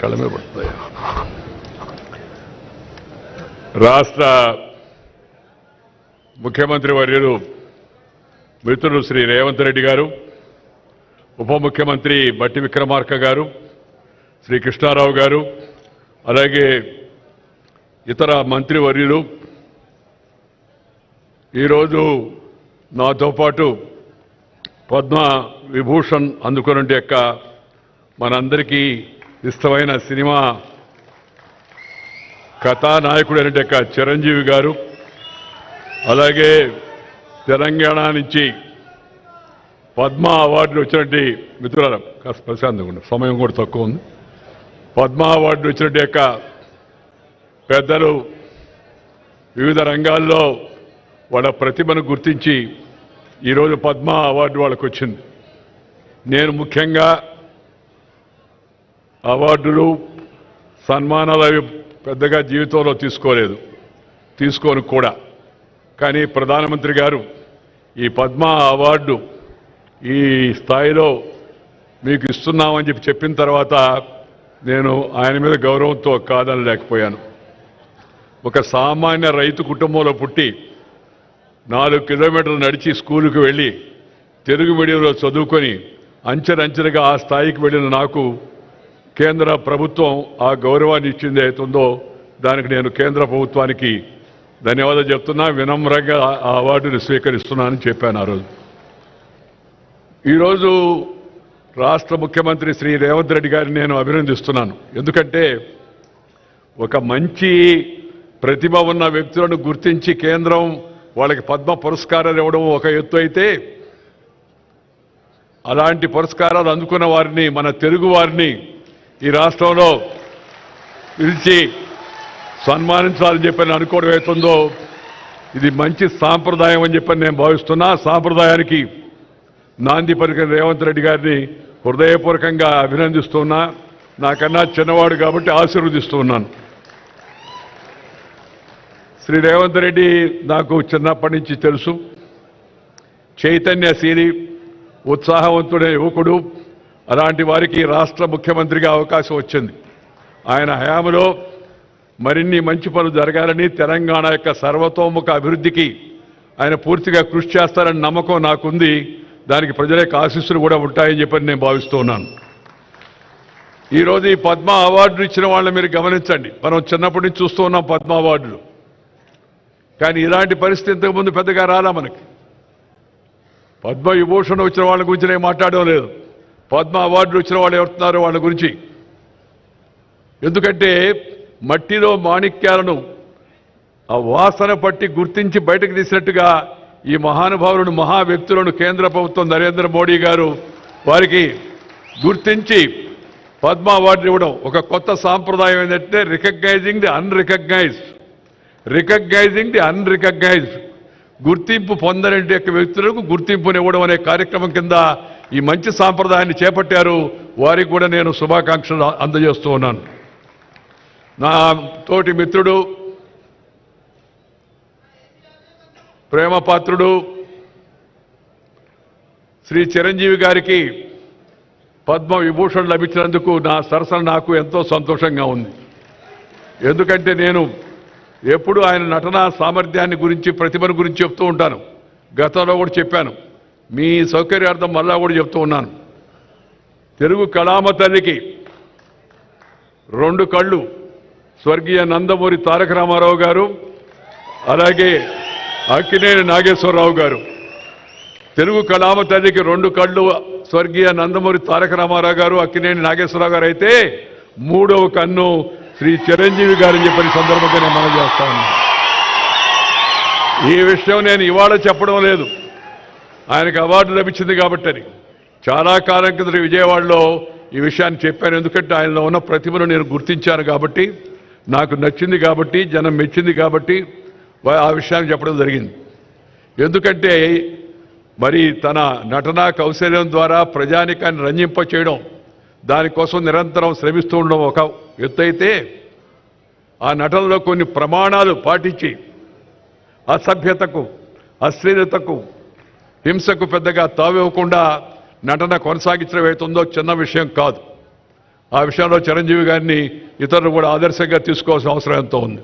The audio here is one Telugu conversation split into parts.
కళ్ళ మీద పడుతుంది. రాష్ట్ర ముఖ్యమంత్రి వర్యులు మిత్రులు శ్రీ రేవంత్ రెడ్డి గారు, ఉప ముఖ్యమంత్రి బట్టి విక్రమార్క గారు, శ్రీ కృష్ణారావు గారు, అలాగే ఇతర మంత్రివర్యులు ఈరోజు నాతో పాటు పద్మ విభూషణ్ అందుకున్నట్టు యొక్క మనందరికీ ఇష్టమైన సినిమా కథానాయకుడు అయిన యొక్క చిరంజీవి గారు, అలాగే తెలంగాణ నుంచి పద్మ అవార్డులు వచ్చినట్టు మిత్రుల కాస్త ప్రశాంతంగా సమయం కూడా తక్కువ ఉంది. పద్మ అవార్డులు వచ్చినట్టు యొక్క పెద్దలు వివిధ రంగాల్లో వాళ్ళ ప్రతిభను గుర్తించి ఈరోజు పద్మ అవార్డు వాళ్ళకు వచ్చింది. నేను ముఖ్యంగా అవార్డులు సన్మానాలు అవి పెద్దగా జీవితంలో తీసుకోను కూడా. కానీ ప్రధానమంత్రి గారు ఈ పద్మ అవార్డు ఈ స్థాయిలో మీకు ఇస్తున్నామని చెప్పిన తర్వాత నేను ఆయన మీద గౌరవంతో కాదనలేకపోయాను. ఒక సామాన్య రైతు కుటుంబంలో పుట్టి 4 కిలోమీటర్లు నడిచి స్కూలుకు వెళ్ళి తెలుగు మీడియంలో చదువుకొని అంచెలంచెలుగా ఆ స్థాయికి వెళ్ళిన నాకు కేంద్ర ప్రభుత్వం ఆ గౌరవాన్ని ఇచ్చింది అవుతుందో దానికి నేను కేంద్ర ప్రభుత్వానికి ధన్యవాదాలు చెప్తున్నా. వినమ్రంగా ఆ అవార్డును స్వీకరిస్తున్నానని చెప్పాను ఆ రోజు. ఈరోజు రాష్ట్ర ముఖ్యమంత్రి శ్రీ రేవంత్ రెడ్డి గారిని నేను అభినందిస్తున్నాను. ఎందుకంటే ఒక మంచి ప్రతిభ ఉన్న వ్యక్తులను గుర్తించి కేంద్రం వాళ్ళకి పద్మ పురస్కారాలు ఇవ్వడం ఒక ఎత్తు అయితే, అలాంటి పురస్కారాలు అందుకున్న వారిని, మన తెలుగు వారిని ఈ రాష్ట్రంలో పిలిచి సన్మానించాలని చెప్పని అనుకోవడం అవుతుందో ఇది మంచి సాంప్రదాయం అని చెప్పని నేను భావిస్తున్నా. సాంప్రదాయానికి నాంది పలికిన రేవంత్ రెడ్డి గారిని హృదయపూర్వకంగా అభినందిస్తున్నా. నాకన్నా చిన్నవాడు కాబట్టి ఆశీర్వదిస్తూ ఉన్నాను. శ్రీ రేవంత్ రెడ్డి నాకు చిన్నప్పటి నుంచి తెలుసు. చైతన్యశీలి, ఉత్సాహవంతుడైన యువకుడు. అలాంటి వారికి రాష్ట్ర ముఖ్యమంత్రిగా అవకాశం వచ్చింది. ఆయన హయాంలో మరిన్ని మంచి పనులు జరగాలని, తెలంగాణ యొక్క సర్వతోముఖ అభివృద్ధికి ఆయన పూర్తిగా కృషి చేస్తారని నమ్మకం నాకుంది. దానికి ప్రజల యొక్క ఆశీస్సులు కూడా ఉంటాయని చెప్పని నేను భావిస్తూ ఉన్నాను. ఈరోజు ఈ పద్మ అవార్డులు ఇచ్చిన వాళ్ళని మీరు గమనించండి. మనం చిన్నప్పటి నుంచి చూస్తూ ఉన్నాం పద్మ అవార్డులు. కానీ ఇలాంటి పరిస్థితి ఇంతకుముందు పెద్దగా రాలా మనకి. పద్మ విభూషణ్ వచ్చిన వాళ్ళ గురించి నేను మాట్లాడడం లేదు. పద్మ అవార్డులు వచ్చిన వాళ్ళు ఎవరుతున్నారో వాళ్ళ గురించి. ఎందుకంటే మట్టిలో మాణిక్యాలను ఆ వాసన పట్టి గుర్తించి బయటకు తీసినట్టుగా ఈ మహానుభావులను, మహా వ్యక్తులను కేంద్ర ప్రభుత్వం నరేంద్ర మోడీ గారు వారికి గుర్తించి పద్మ అవార్డులు ఇవ్వడం ఒక కొత్త సాంప్రదాయం. ఏంటంటే రికగ్నైజింగ్ ది అన్రికగ్నైజ్డ్, గుర్తింపు పొందని యొక్క వ్యక్తులకు గుర్తింపునివ్వడం అనే కార్యక్రమం కింద ఈ మంచి సాంప్రదాయాన్ని చేపట్టారు. వారికి కూడా నేను శుభాకాంక్షలు అందజేస్తూ ఉన్నాను. నా తోటి మిత్రుడు, ప్రేమపాత్రుడు శ్రీ చిరంజీవి గారికి పద్మ విభూషణ్ లభించినందుకు నా సరసన నాకు ఎంతో సంతోషంగా ఉంది. ఎందుకంటే నేను ఎప్పుడు ఆయన నటనా సామర్థ్యాన్ని గురించి, ప్రతిభను గురించి చెప్తూ ఉంటాను. గతంలో కూడా చెప్పాను, మీ సౌకర్యార్థం మళ్ళా కూడా చెప్తూ ఉన్నాను. తెలుగు కళామ తల్లికి 2 కళ్ళు స్వర్గీయ నందమూరి తారక రామారావు గారు, అలాగే అక్కినేని నాగేశ్వరరావు గారు. తెలుగు కళామ తల్లికి 2 కళ్ళు స్వర్గీయ నందమూరి తారక రామారావు గారు, అక్కినేని నాగేశ్వరరావు గారు అయితే 3వ కన్ను శ్రీ చిరంజీవి గారని చెప్పని సందర్భంగా నేను మనం చేస్తా ఉన్నాను. ఈ విషయం నేను ఇవాళ చెప్పడం లేదు, ఆయనకు అవార్డు లభించింది కాబట్టి అని. చాలా కాలం కింద విజయవాడలో ఈ విషయాన్ని చెప్పాను. ఎందుకంటే ఆయనలో ఉన్న ప్రతిభను నేను గుర్తించాను కాబట్టి, నాకు నచ్చింది కాబట్టి, జనం మెచ్చింది కాబట్టి ఆ విషయాన్ని చెప్పడం జరిగింది. ఎందుకంటే మరి తన నటనా కౌశల్యం ద్వారా ప్రజానికాన్ని రంజింప చేయడం, దానికోసం నిరంతరం శ్రమిస్తూ ఉండడం ఒక ఎత్తు అయితే, ఆ నటనలో కొన్ని ప్రమాణాలు పాటించి అసభ్యతకు, అశ్లీలతకు, హింసకు పెద్దగా తావివ్వకుండా నటన కొనసాగించడం అవుతుందో చిన్న విషయం కాదు. ఆ విషయంలో చిరంజీవి గారిని ఇతరులు కూడా ఆదర్శంగా తీసుకోవాల్సిన అవసరం ఎంతో ఉంది.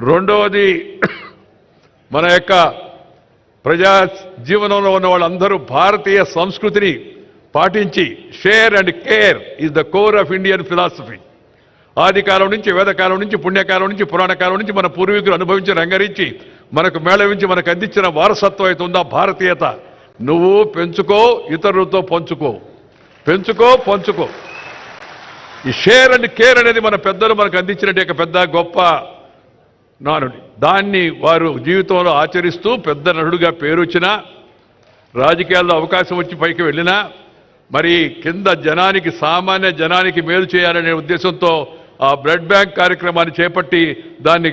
రెండవది, మన యొక్క ప్రజా జీవనంలో ఉన్న వాళ్ళందరూ భారతీయ సంస్కృతిని పాటించి share and care is the core of Indian philosophy. ఆది కాలం నుంచి, వేదకాలం నుంచి, పుణ్యకాలం నుంచి, పురాణ కాలం నుంచి మన పూర్వీకులు అనుభవించి రంగరించి మనకు మేళవించి మనకు అందించిన వారసత్వం అయితే ఉందా భారతీయత, నువ్వు పెంచుకో, ఇతరులతో పంచుకో, పెంచుకో, పంచుకో. ఈ షేర్ అండ్ కేర్ అనేది మన పెద్దలు మనకు అందించినట్టు పెద్ద గొప్ప నానుడి. దాన్ని వారు జీవితంలో ఆచరిస్తూ పెద్ద నటుడుగా పేరు వచ్చినా, రాజకీయాల్లో అవకాశం వచ్చి పైకి వెళ్ళినా, మరి కింద జనానికి, సామాన్య జనానికి మేలు చేయాలనే ఉద్దేశంతో ఆ బ్లడ్ బ్యాంక్ కార్యక్రమాన్ని చేపట్టి దాన్ని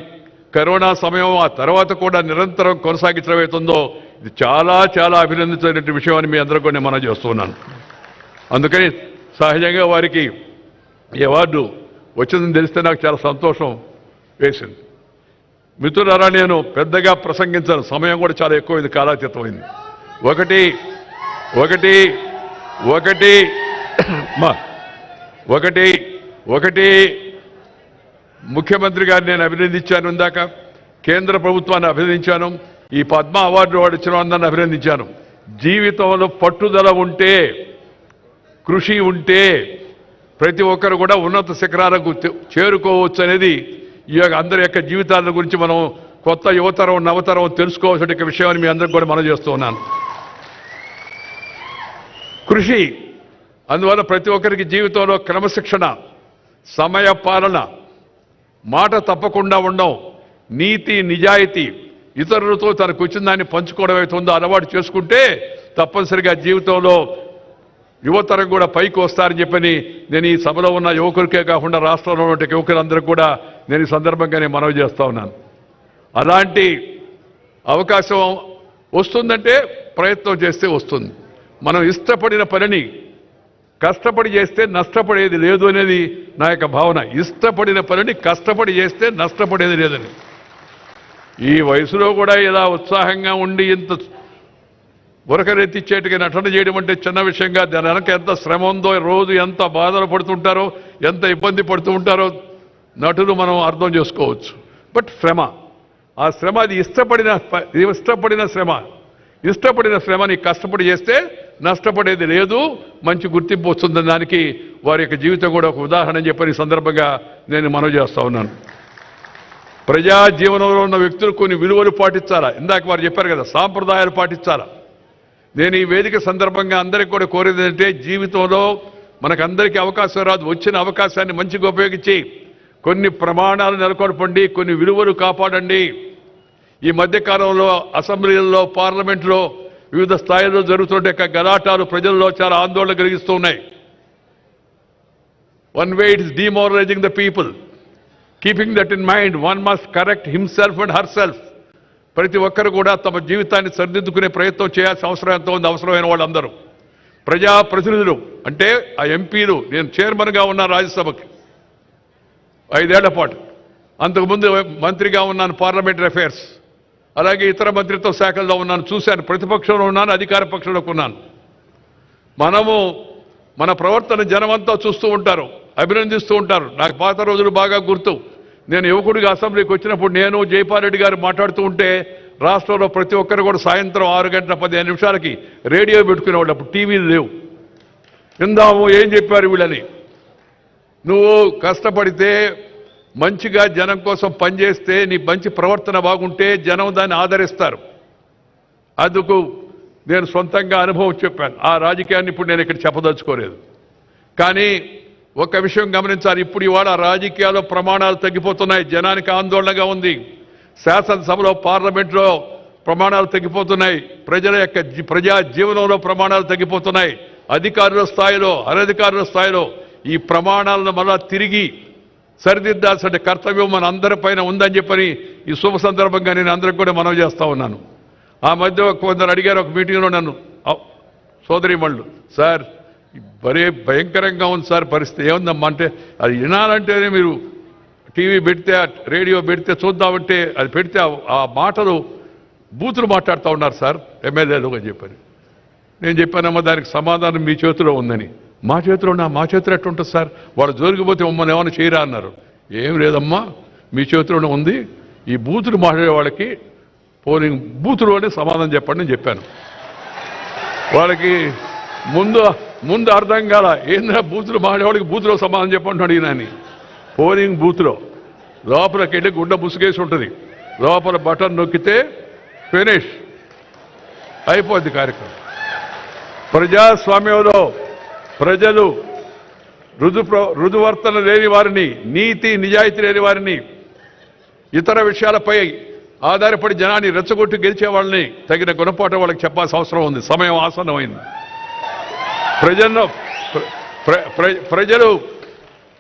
కరోనా సమయం ఆ తర్వాత కూడా నిరంతరం కొనసాగించడం అవుతుందో ఇది చాలా చాలా అభినందించిన విషయం అని మీ అందరూ కూడా మనం చేస్తున్నాను. అందుకని సహజంగా వారికి ఈ అవార్డు వచ్చిందని తెలిస్తే నాకు చాలా సంతోషం వేసింది. మిత్రులారా, నేను పెద్దగా ప్రసంగించాను, సమయం కూడా చాలా ఎక్కువైంది, కాలాతీతమైంది. ఒకటి ఒకటి ఒకటి ఒకటి ఒకటి ముఖ్యమంత్రి గారిని నేను అభినందించాను, ఇందాక కేంద్ర ప్రభుత్వాన్ని అభినందించాను, ఈ పద్మ అవార్డు వాడు ఇచ్చిన అందరిని అభినందించాను. జీవితంలో పట్టుదల ఉంటే, కృషి ఉంటే ప్రతి ఒక్కరు కూడా ఉన్నత శిఖరాలకు చేరుకోవచ్చు అనేది ఈ అందరి యొక్క జీవితాల గురించి మనం కొత్త యువతరం, నవతరం తెలుసుకోవాల్సిన విషయాన్ని మీ అందరికి కూడా మనం చేస్తూ ఉన్నాను. కృషి, అందువల్ల ప్రతి ఒక్కరికి జీవితంలో క్రమశిక్షణ, సమయ పాలన, మాట తప్పకుండా ఉండడం, నీతి నిజాయితీ, ఇతరులతో తనకు వచ్చిన దాన్ని పంచుకోవడం అవుతుందో అలవాటు చేసుకుంటే తప్పనిసరిగా జీవితంలో యువతరం కూడా పైకి వస్తారని చెప్పని నేను ఈ సభలో ఉన్న యువకులకే కాకుండా రాష్ట్రంలో ఉన్న యువకులందరూ కూడా నేను ఈ సందర్భంగానే మనవి చేస్తా ఉన్నాను. అలాంటి అవకాశం వస్తుందంటే ప్రయత్నం చేస్తే వస్తుంది. మనం ఇష్టపడిన పనిని కష్టపడి చేస్తే నష్టపడేది లేదు అనేది నా యొక్క భావన. ఇష్టపడిన పనిని కష్టపడి చేస్తే నష్టపడేది లేదని. ఈ వయసులో కూడా ఇలా ఉత్సాహంగా ఉండి ఇంత ఉరకరెత్తిచ్చేట్టుగా నటన చేయడం అంటే చిన్న విషయంగా, దాని వెనక ఎంత శ్రమ ఉందో, రోజు ఎంత బాధలు పడుతుంటారో, ఎంత ఇబ్బంది పడుతూ ఉంటారో నటులు మనం అర్థం చేసుకోవచ్చు. బట్ శ్రమ, ఆ శ్రమ అది ఇష్టపడిన శ్రమ. ఇష్టపడిన శ్రమని కష్టపడి చేస్తే నష్టపడేది లేదు, మంచి గుర్తింపు వస్తుందని దానికి వారి యొక్క జీవితం కూడా ఒక ఉదాహరణ చెప్పని సందర్భంగా నేను మనవి చేస్తా ఉన్నాను. ప్రజా జీవనంలో ఉన్న వ్యక్తులు కొన్ని విలువలు పాటించాలా. ఇందాక వారు చెప్పారు కదా, సాంప్రదాయాలు పాటించాలా. నేను ఈ వేదిక సందర్భంగా అందరికీ కూడా కోరేది ఏంటంటే, జీవితంలో మనకందరికీ అవకాశం రాదు, వచ్చిన అవకాశాన్ని మంచిగా ఉపయోగించి కొన్ని ప్రమాణాలు నెలకొల్పండి, కొన్ని విలువలు కాపాడండి. ఈ మధ్యకాలంలో అసెంబ్లీలలో, పార్లమెంట్లో వివిధ స్థాయిల్లో జరుగుతుంటే గలాటాలు ప్రజల్లో చాలా ఆందోళన కలిగిస్తూ ఉన్నాయి. One way it is demoralising the people. Keeping that in mind, one must correct himself and herself. ప్రతి ఒక్కరు కూడా తమ జీవితాన్ని సరిదిద్దుకునే ప్రయత్నం చేయాల్సిన అవసరం ఎంతో ఉంది. అవసరమైన వాళ్ళందరూ ప్రజాప్రతినిధులు అంటే ఆ ఎంపీలు. నేను చైర్మన్గా ఉన్న రాజ్యసభకి 5 ఏళ్ల పాటు, అంతకుముందు మంత్రిగా ఉన్నాను పార్లమెంటరీ అఫైర్స్, అలాగే ఇతర మంత్రిత్వ శాఖల్లో ఉన్నాను, చూశాను. ప్రతిపక్షంలో ఉన్నాను, అధికార పక్షంలోకి ఉన్నాను. మనము మన ప్రవర్తన జనమంతా చూస్తూ ఉంటారు, అభినందిస్తూ ఉంటారు. నాకు పాత రోజులు బాగా గుర్తు. నేను యువకుడిగా అసెంబ్లీకి వచ్చినప్పుడు నేను జైపాల్ రెడ్డి గారు మాట్లాడుతూ ఉంటే రాష్ట్రంలో ప్రతి ఒక్కరు కూడా సాయంత్రం 6 గంటల 15 నిమిషాలకి రేడియో పెట్టుకునేవాళ్ళు. అప్పుడు టీవీలు లేవు. విందాము ఏం చెప్పారు వీళ్ళని. నువ్వు కష్టపడితే, మంచిగా జనం కోసం పనిచేస్తే, నీ మంచి ప్రవర్తన బాగుంటే జనం దాన్ని ఆదరిస్తారు. అందుకు నేను సొంతంగా అనుభవం చెప్పాను. ఆ రాజకీయాన్ని ఇప్పుడు నేను ఇక్కడ చెప్పదలుచుకోలేదు. కానీ ఒక విషయం గమనించాలి. ఇప్పుడు ఇవాళ రాజకీయాల్లో ప్రమాణాలు తగ్గిపోతున్నాయి, జనానికి ఆందోళనగా ఉంది. శాసనసభలో, పార్లమెంట్లో ప్రమాణాలు తగ్గిపోతున్నాయి, ప్రజల యొక్క ప్రజా జీవనంలో ప్రమాణాలు తగ్గిపోతున్నాయి. అధికారుల స్థాయిలో, అనధికారుల స్థాయిలో ఈ ప్రమాణాలను మళ్ళా తిరిగి సరిదిద్దాల్సిన కర్తవ్యం మన అందరిపైన ఉందని చెప్పని ఈ శుభ సందర్భంగా నేను అందరికి కూడా మనవి చేస్తా ఉన్నాను. ఆ మధ్య కొందరు అడిగారు ఒక మీటింగ్లో నన్ను, సోదరీమణులు, సార్ భలే భయంకరంగా ఉంది సార్ పరిస్థితి, ఏముందమ్మా అంటే, అది వినాలంటేనే మీరు టీవీ పెడితే, రేడియో పెడితే చూద్దామంటే అది పెడితే ఆ మాటలు బూతులు మాట్లాడుతూ ఉన్నారు సార్ ఎమ్మెల్యేలు అని చెప్పని. నేను చెప్పానమ్మా దానికి సమాధానం మీ చేతిలో ఉందని. మా చేతిలో ఎట్లుంటుంది సార్? వాళ్ళు జోలికిపోతే మమ్మల్ని ఏమైనా చేయరా అన్నారు. ఏం లేదమ్మా, మీ చేతిలోనే ఉంది. ఈ బూతులు మాట్లాడే వాళ్ళకి పోలింగ్ బూతులోనే సమాధానం చెప్పండి అని చెప్పాను. వాళ్ళకి ముందు అర్థం కాల, ఏంద్రా బూతులు మాట్లాడేవాడికి బూతులో సమాధానం చెప్పండి అడిగినాని. పోలింగ్ బూత్లో లోపలికి వెళ్ళి గుడ్డ ముసుగేసి ఉంటుంది, లోపల బటన్ నొక్కితే ఫినిష్ అయిపోద్ది కార్యక్రమం. ప్రజాస్వామ్యంలో ప్రజలు రుజువర్తన లేని వారిని, నీతి నిజాయితీ లేని వారిని, ఇతర విషయాలపై ఆధారపడి జనాన్ని రెచ్చగొట్టి గెలిచే వాళ్ళని తగిన గుణపాఠం వాళ్ళకి చెప్పాల్సిన అవసరం ఉంది. సమయం ఆసన్నమైంది. ప్రజలు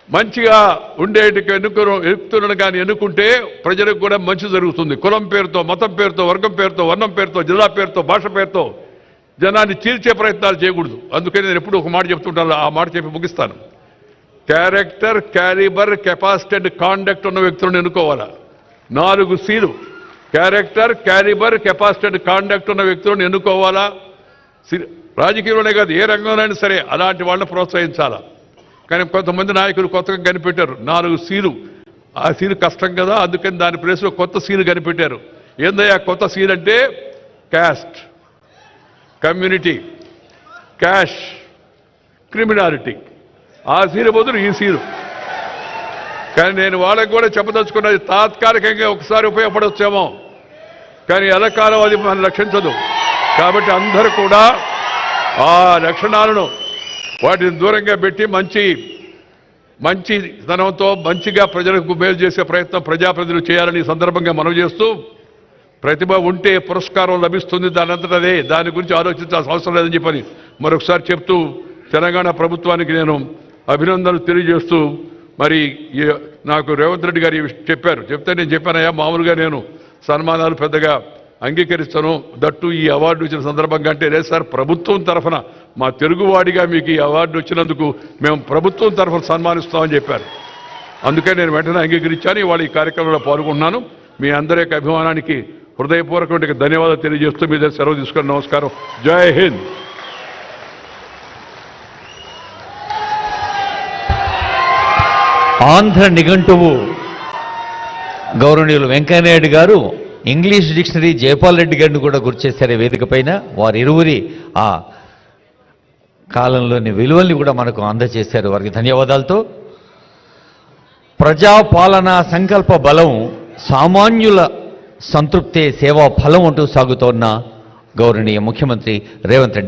మంచిగా ఉండేటికి ఎన్నుకులను కానీ ఎన్నుకుంటే ప్రజలకు కూడా మంచి జరుగుతుంది. కులం పేరుతో, మతం పేరుతో, వర్గం పేరుతో, వర్ణం పేరుతో, జిల్లా పేరుతో, భాష పేరుతో జనాన్ని చీల్చే ప్రయత్నాలు చేయకూడదు. అందుకని నేను ఎప్పుడు ఒక మాట చెప్తుంటాను, ఆ మాట చెప్పి ముగిస్తాను. Character, calibre, capacity and conduct ఉన్న వ్యక్తులను ఎన్నుకోవాలా. 4 Cలు character, calibre, capacity and conduct ఉన్న వ్యక్తులను ఎన్నుకోవాలా. రాజకీయంలోనే కాదు, ఏ రంగంలోనైనా సరే అలాంటి వాళ్ళని ప్రోత్సహించాలా. కానీ కొంతమంది నాయకులు కొత్తగా కనిపెట్టారు 4 Cలు. ఆ సీలు కష్టం కదా, అందుకని దాని ప్లేస్లో కొత్త సీలు కనిపెట్టారు. ఏందయ్యా కొత్త సీల్ అంటే? Caste, community, cash, criminality. ఆ సీలు బదులు ఈ సీలు. కానీ నేను వాళ్ళకి కూడా చెప్పదలుచుకున్నది, తాత్కాలికంగా ఒకసారి ఉపయోగపడవచ్చేమో, కానీ ఎల్లకాలం అది మనం రక్షించదు. కాబట్టి అందరూ కూడా ఆ లక్షణాలను వాటిని దూరంగా పెట్టి మంచి ధనంతో మంచిగా ప్రజలకు మేలు చేసే ప్రయత్నం ప్రజాప్రతినిధులు చేయాలని సందర్భంగా మనవి చేస్తూ, ప్రతిభ ఉంటే పురస్కారం లభిస్తుంది దానంతటదే, దాని గురించి ఆలోచించాల్సిన అవసరం లేదని చెప్పని మరొకసారి చెప్తూ, తెలంగాణ ప్రభుత్వానికి నేను అభినందనలు తెలియజేస్తూ, మరి నాకు రేవంత్ రెడ్డి గారు చెప్తే నేను చెప్పానయ్యా, మామూలుగా నేను సన్మానాలు పెద్దగా అంగీకరిస్తాను, దట్టు ఈ అవార్డు ఇచ్చిన సందర్భంగా. అంటే లేదు సార్, ప్రభుత్వం తరఫున మా తెలుగువాడిగా మీకు ఈ అవార్డు వచ్చినందుకు మేము ప్రభుత్వం తరఫున సన్మానిస్తామని చెప్పారు. అందుకే నేను వెంటనే అంగీకరించాను. ఇవాళ ఈ కార్యక్రమంలో పాల్గొన్నాను. మీ అందరి యొక్క అభిమానానికి హృదయపూర్వకమైన ధన్యవాదాలు తెలియజేస్తూ మీ దగ్గర సెలవు తీసుకుని నమస్కారం. జై హింద్. ఆంధ్ర నిఘంటువు గౌరవనీయులు వెంకయ్యనాయుడు గారు ఇంగ్లీష్ డిక్షనరీ జయపాల్ రెడ్డి గారిని కూడా గుర్చేశారు వేదిక పైన. వారిరువురి ఆ కాలంలోని విలువల్ని కూడా మనకు అందజేశారు. వారికి ధన్యవాదాలతో, ప్రజాపాలనా సంకల్ప బలం, సామాన్యుల సంతృప్తే సేవా ఫలం అంటూ సాగుతోన్న గౌరవనీయ ముఖ్యమంత్రి రేవంత్ రెడ్డి